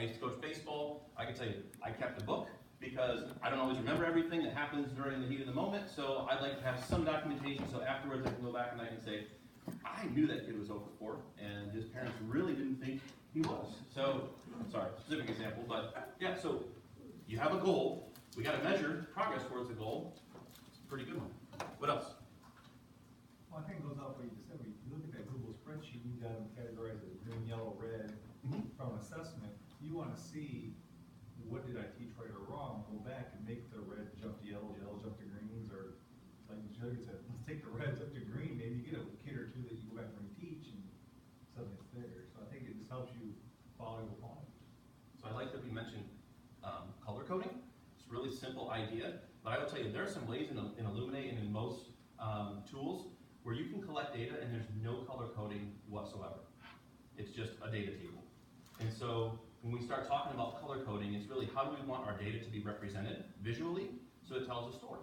I used to coach baseball. I can tell you, I kept a book because I don't always remember everything that happens during the heat of the moment, so I'd like to have some documentation so afterwards I can go back and I can say, I knew that kid was 0 for 4, and his parents really didn't think he was. So, sorry, specific example, but yeah, so you have a goal. We got to measure progress towards the goal. It's a pretty good one. What else? Well, I think it goes off what you just said. When you look at that Google spreadsheet, you got them categorized as green, yellow, red. From assessment, you want to see what did I teach right or wrong. Go back and make the red jump to yellow, yellow jump to greens, or like Juggy said, let's take the reds up to green. Maybe you get a kid or two that you go back and reteach, and suddenly it's there. So I think it just helps you follow the point. So I like that we mentioned color coding. It's a really simple idea, but I will tell you there are some ways in Illuminate and in most tools where you can collect data and there's no color coding whatsoever. It's just a data table. And so when we start talking about color coding, it's really how do we want our data to be represented visually so it tells a story.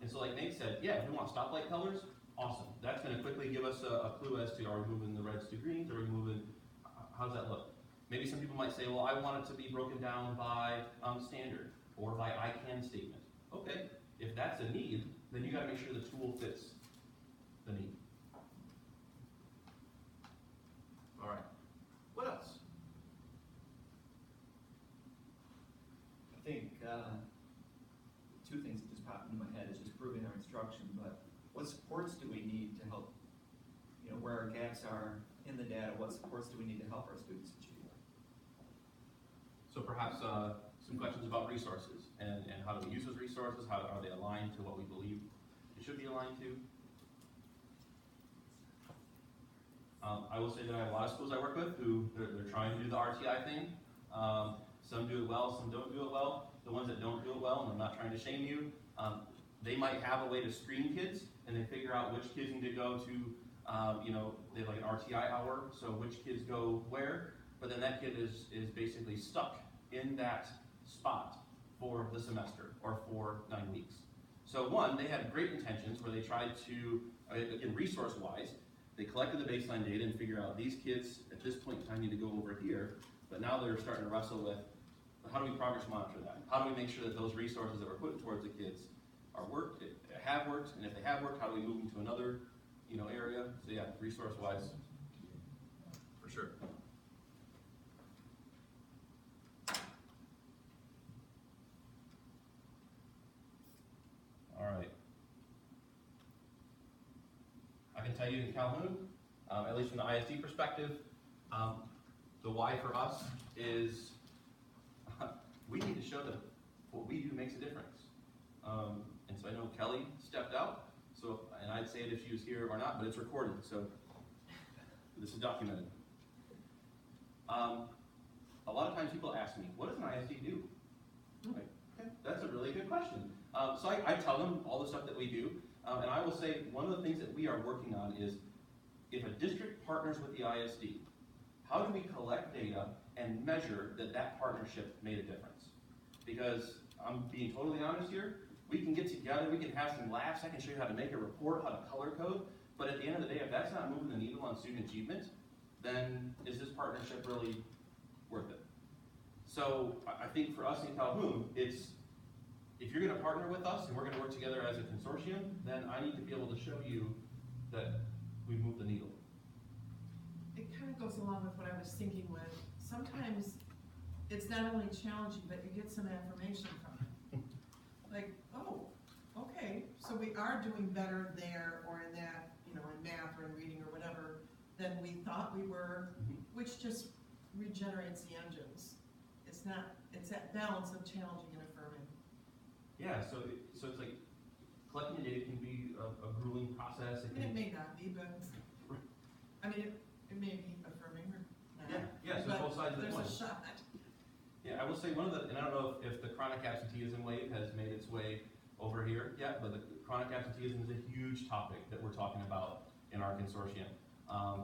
And so like Nate said, yeah, if we want stoplight colors, awesome. That's going to quickly give us a clue as to are we moving the reds to greens, are we moving, how does that look? Maybe some people might say, well, I want it to be broken down by standard or by I can statement. Okay, if that's a need, then you got to make sure the tool fits the need. All right, what else? I think two things that just popped into my head is just improving our instruction, but what supports do we need to help, where our gaps are in the data, what supports do we need to help our students achieve? So perhaps some questions about resources and how do we use those resources, how are they aligned to what we believe it should be aligned to? I will say that I have a lot of schools I work with who they're trying to do the RTI thing. Some do it well, some don't do it well. The ones that don't do it well, and I'm not trying to shame you, they might have a way to screen kids, and they figure out which kids need to go to, they have like an RTI hour, so which kids go where, but then that kid is basically stuck in that spot for the semester or for 9 weeks. So one, they had great intentions where they tried to, again, resource-wise, they collected the baseline data and figure out these kids at this point in time need to go over here, but now they're starting to wrestle with how do we progress monitor that? How do we make sure that those resources that we're putting towards the kids are have worked, and if they have worked, how do we move them to another area? So yeah, resource-wise, for sure. All right. I can tell you in Calhoun, at least from the ISD perspective, the why for us is we need to show that what we do makes a difference. And so I know Kelly stepped out, and I'd say it if she was here or not, but it's recorded, so this is documented. A lot of times people ask me, what does an ISD do? Like, okay, that's a really good question. So I tell them all the stuff that we do, and I will say one of the things that we are working on is if a district partners with the ISD, how do we collect data and measure that that partnership made a difference? Because I'm being totally honest here, we can get together, we can have some laughs, I can show you how to make a report, how to color code, but at the end of the day, if that's not moving the needle on student achievement, then is this partnership really worth it? So I think for us in Calhoun, it's, if you're going to partner with us and we're going to work together as a consortium, then I need to be able to show you that we move the needle. It kind of goes along with what I was thinking with, sometimes it's not only challenging, but you get some affirmation from it. Like, oh, okay, so we are doing better there or in that, in math or in reading or whatever than we thought we were, which just regenerates the engines. It's that balance of challenging and affirming. Yeah, so it's like collecting the data can be a grueling process. It may not be, but it may be affirming or not. Yeah, so both sides of the coin. There's a shot. Yeah, I will say one of the, and I don't know if the chronic absenteeism wave has made its way over here yet, but the chronic absenteeism is a huge topic that we're talking about in our consortium.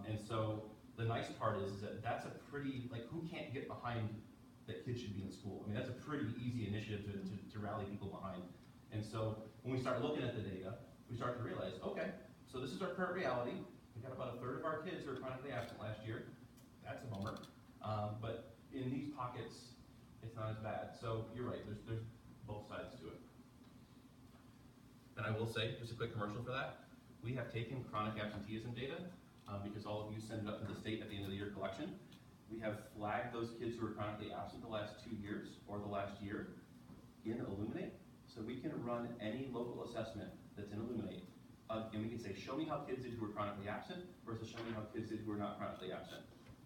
And so the nice part is that that's a pretty, who can't get behind that kids should be in school? I mean, that's a pretty easy initiative to rally people behind. And so when we start looking at the data, we start to realize, okay, so this is our current reality. We got about 1/3 of our kids who are chronically absent last year. That's a bummer. But in these pockets pockets, it's not as bad. So you're right, there's both sides to it. And I will say, just a quick commercial for that, we have taken chronic absenteeism data, because all of you send it up to the state at the end of the year collection. We have flagged those kids who are chronically absent the last 2 years or the last year in Illuminate. So we can run any local assessment that's in Illuminate, and we can say, show me how kids did who are chronically absent versus show me how kids did who are not chronically absent.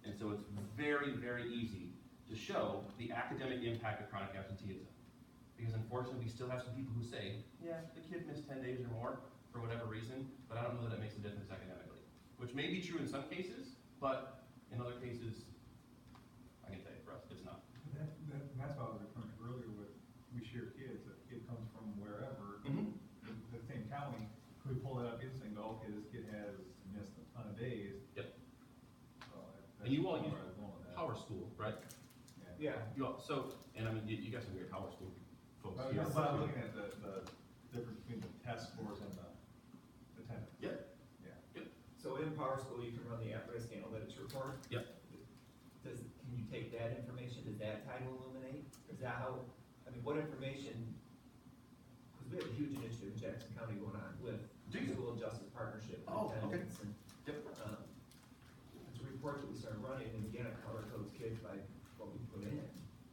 And so it's very, very easy to show the academic impact of chronic absenteeism. Because unfortunately, we still have some people who say, yeah, the kid missed 10 days or more for whatever reason, but I don't know that it makes a difference academically. Which may be true in some cases, but in other cases, I can tell you for us, it's not. That's why I was referring to earlier with, we share kids, if a kid comes from wherever, the same county, we pull it up instantly and go, okay, this kid has missed a ton of days. Yep. So And you all use where I was going with that. Power School, right? Yeah. You all, so, and I mean, you got some great Power School folks But here. I'm looking at the difference between the test scores and the attendance. Yep. Yeah. So in Power School, you can run the at-risk analytics report. Yep. Can you take that information, does that tie to Illuminate? Is that how, I mean, what information, because we have a huge initiative in Jackson County going on with Do you? School Justice Partnership. and Oh, okay. attendance, and, Yep. It's a report that we started running, and again, it color codes kids by what we put in.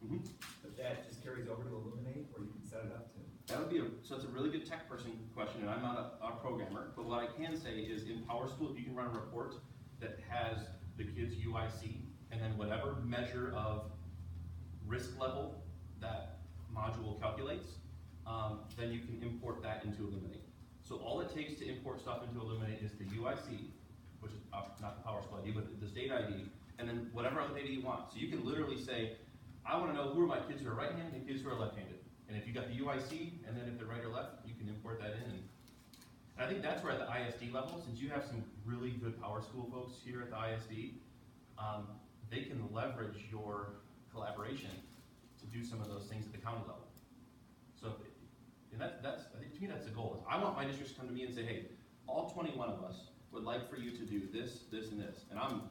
Mhm. But that just carries over to Illuminate, or you can set it up to. That would be so it's a really good tech person question, and I'm not a programmer, but what I can say is in Power School, if you can run a report that has the kids' UIC, and then whatever measure of risk level that module calculates, then you can import that into Illuminate. So all it takes to import stuff into Illuminate is the UIC, which is not the Power School ID, but the state ID, and then whatever other data you want. So you can literally say, I want to know who are my kids who are right-handed and kids who are left-handed. And if you got the UIC, and then if they're right or left, you can import that in. And I think that's where at the ISD level, since you have some really good Power School folks here at the ISD, they can leverage your collaboration to do some of those things at the county level. So, and that's I think to me that's the goal. Is I want my districts to come to me and say, hey, all 21 of us would like for you to do this, this, and this, and I'm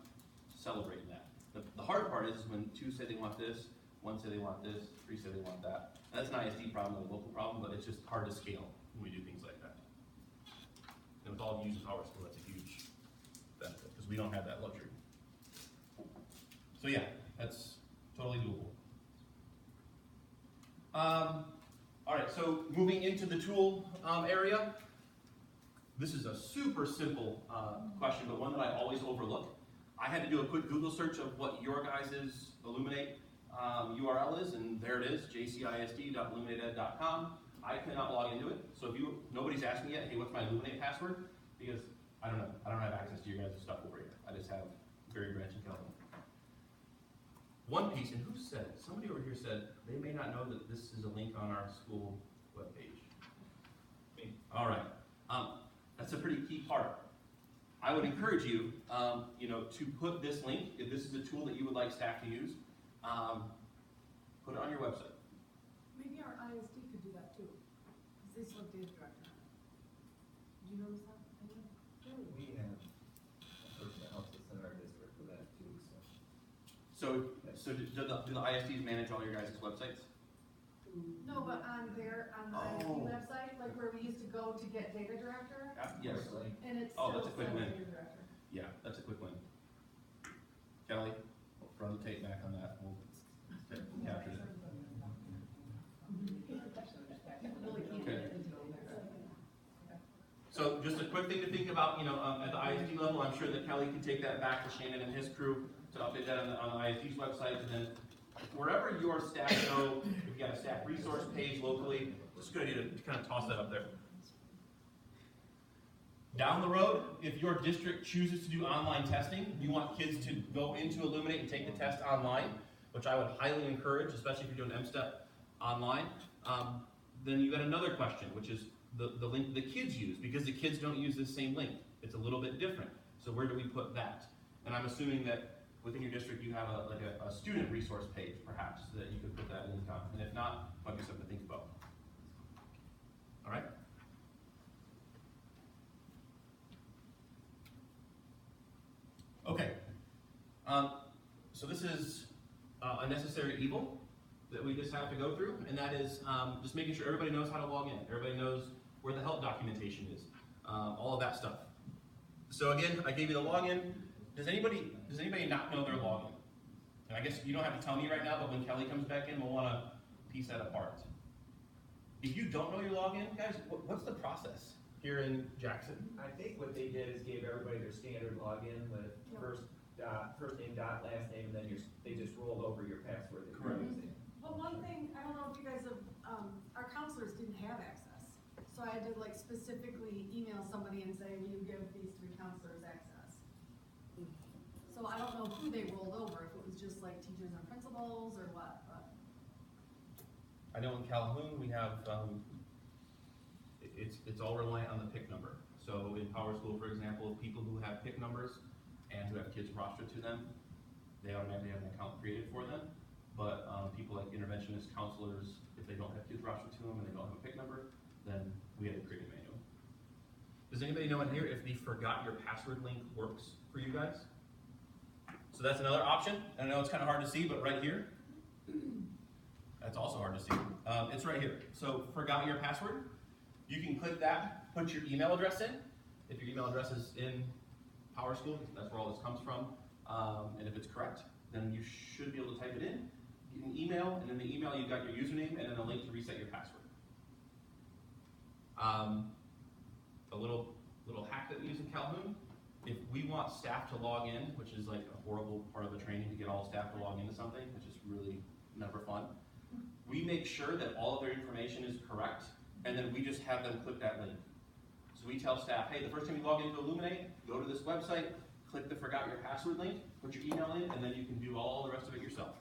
celebrating that. The hard part is when 2 say they want this, 1 say they want this, 3 say they want that. And that's an ISD problem, not a local problem, but it's just hard to scale when we do things like that. And with all using Power School, that's a huge benefit because we don't have that luxury. So yeah, that's totally doable. All right, so moving into the tool area. This is a super simple question, but one that I always overlook. I had to do a quick Google search of what your guys' Illuminate URL is, and there it is, jcisd.illuminated.com. I cannot log into it, so if nobody's asked me yet, hey, what's my Illuminate password? Because I don't know, I don't have access to your guys' stuff over here. I just have Berry Branch and Kelvin. One piece, and who said it? Somebody over here said they may not know that this is a link on our school webpage. Me. All right, that's a pretty key part. I would encourage you, to put this link, if this is a tool that you would like staff to use, put it on your website. Maybe our ISD could do that too, because they still have data director on it. Did you notice that? Anyone? We have a person that helps us in our district with that too, So do the ISDs manage all your guys' websites? No, but on the ISD website, like where we used to go to get data director, Yes. and it's Oh, still that's a quick says win. data director. Yeah, that's a quick one. Kelly, run the tape back on that. We'll capture it. People really can't Okay. get into it. So just a quick thing to think about, at the ISD level, I'm sure that Kelly can take that back to Shannon and his crew to update that on the ISD's website, and then wherever your staff go, if you got a staff resource page locally, it's a good idea to kind of toss that up there. Down the road, if your district chooses to do online testing, you want kids to go into Illuminate and take the test online, which I would highly encourage, especially if you're doing M-STEP online, then you got another question, which is the link the kids use, because the kids don't use this same link. It's a little bit different. So where do we put that? And I'm assuming that within your district you have a student resource page, perhaps, that you could put that link on. And if not, might be something to think about. All right? Okay. So this is unnecessary evil that we just have to go through, and that is just making sure everybody knows how to log in. Everybody knows where the help documentation is, all of that stuff. So again, I gave you the login. Does anybody not know their login? And I guess you don't have to tell me right now, but when Kelly comes back in, we'll want to piece that apart. If you don't know your login, guys, what's the process here in Jackson? I think what they did is gave everybody their standard login with first name, last name, and then they just rolled over your password that you're Correct. using. But one thing, I don't know if you guys have, our counselors didn't have access. So I had to like specifically email somebody and say, will you give these 3 counselors access? So I don't know who they rolled over, if it was just like teachers and principals or what, but. I know in Calhoun we have, it's all reliant on the PIC number. So in Power School, for example, people who have PIC numbers and who have kids rostered to them, they automatically have an account created for them. But people like interventionists, counselors, if they don't have kids rostered to them and they don't have a PIC number, then we have to create a manual. Does anybody know in here if the forgot your password link works for you guys? So that's another option. I know it's kind of hard to see, but right here, that's also hard to see. It's right here. So forgot your password. You can click that, put your email address in. If your email address is in Power School, that's where all this comes from. And if it's correct, then you should be able to type it in, get an email, and in the email you got your username and then a link to reset your password. A little hack that we use in Calhoun, if we want staff to log in, which is like a horrible part of the training to get all staff to log into something, which is really never fun, we make sure that all of their information is correct, and then we just have them click that link. So we tell staff, hey, the first time you log into Illuminate, go to this website, click the forgot your password link, put your email in, and then you can do all the rest of it yourself.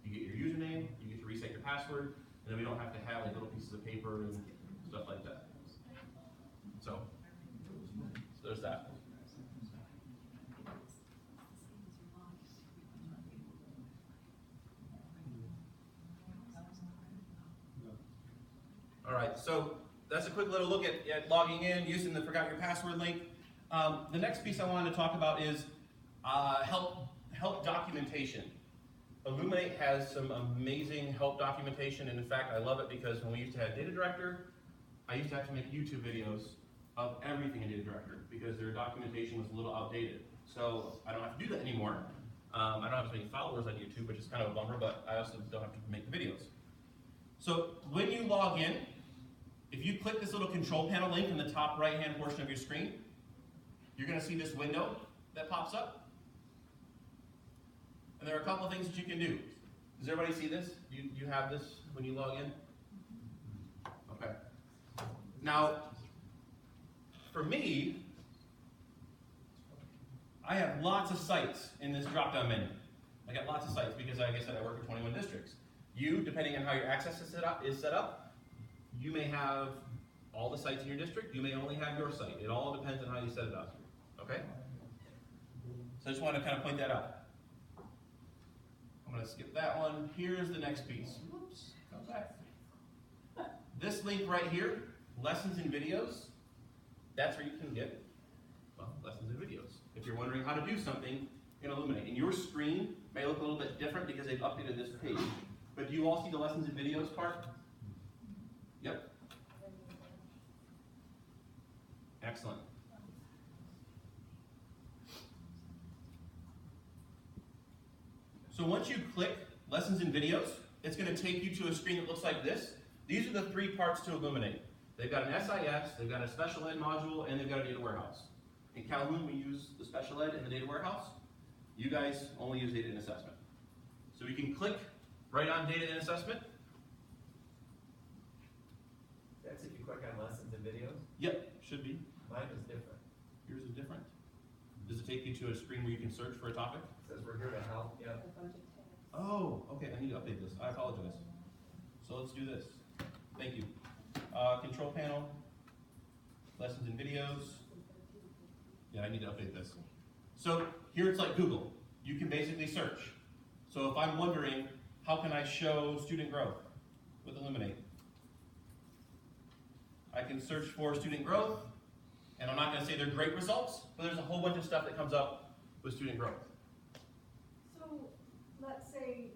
You get your username, you get to reset your password, and then we don't have to have like little pieces of paper and stuff like that. So there's that. All right, so that's a quick little look at logging in, using the forgot your password link. The next piece I wanted to talk about is help documentation. Illuminate has some amazing help documentation, and in fact, I love it because when we used to have Data Director, I used to have to make YouTube videos of everything in Data Director because their documentation was a little outdated. So I don't have to do that anymore. I don't have as many followers on YouTube, which is kind of a bummer, but I also don't have to make the videos. So when you log in, if you click this little control panel link in the top right-hand portion of your screen, you're going to see this window that pops up. And there are a couple of things that you can do. Does everybody see this? You have this when you log in? Okay. Now, for me, I have lots of sites in this drop-down menu. I got lots of sites because, like I said, I work in 21 districts. You, depending on how your access is set up, you may have all the sites in your district. You may only have your site. It all depends on how you set it up. Okay? So I just want to kind of point that out. I'm going to skip that one. Here's the next piece. Whoops. Come back. This link right here, lessons and videos, that's where you can get, well, lessons and videos. If you're wondering how to do something in Illuminate. And your screen may look a little bit different because they've updated this page. But do you all see the lessons and videos part? Yep. Excellent. So once you click lessons and videos, it's going to take you to a screen that looks like this. These are the 3 parts to Illuminate. They've got an SIS, they've got a special ed module, and they've got a data warehouse. In Calhoun, we use the special ed and the data warehouse. You guys only use data and assessment. So we can click right on data and assessment. That's if you click on lessons and videos. Yep, should be. Mine is different. Yours is different. Does it take you to a screen where you can search for a topic? It says we're here to help. Yep. Oh, okay, I need to update this. I apologize. So let's do this. Thank you. Control panel, lessons and videos. Yeah, I need to update this. So here it's like Google. You can basically search. So if I'm wondering, how can I show student growth with Illuminate? I can search for student growth, and I'm not going to say they're great results, but there's a whole bunch of stuff that comes up with student growth. So, let's say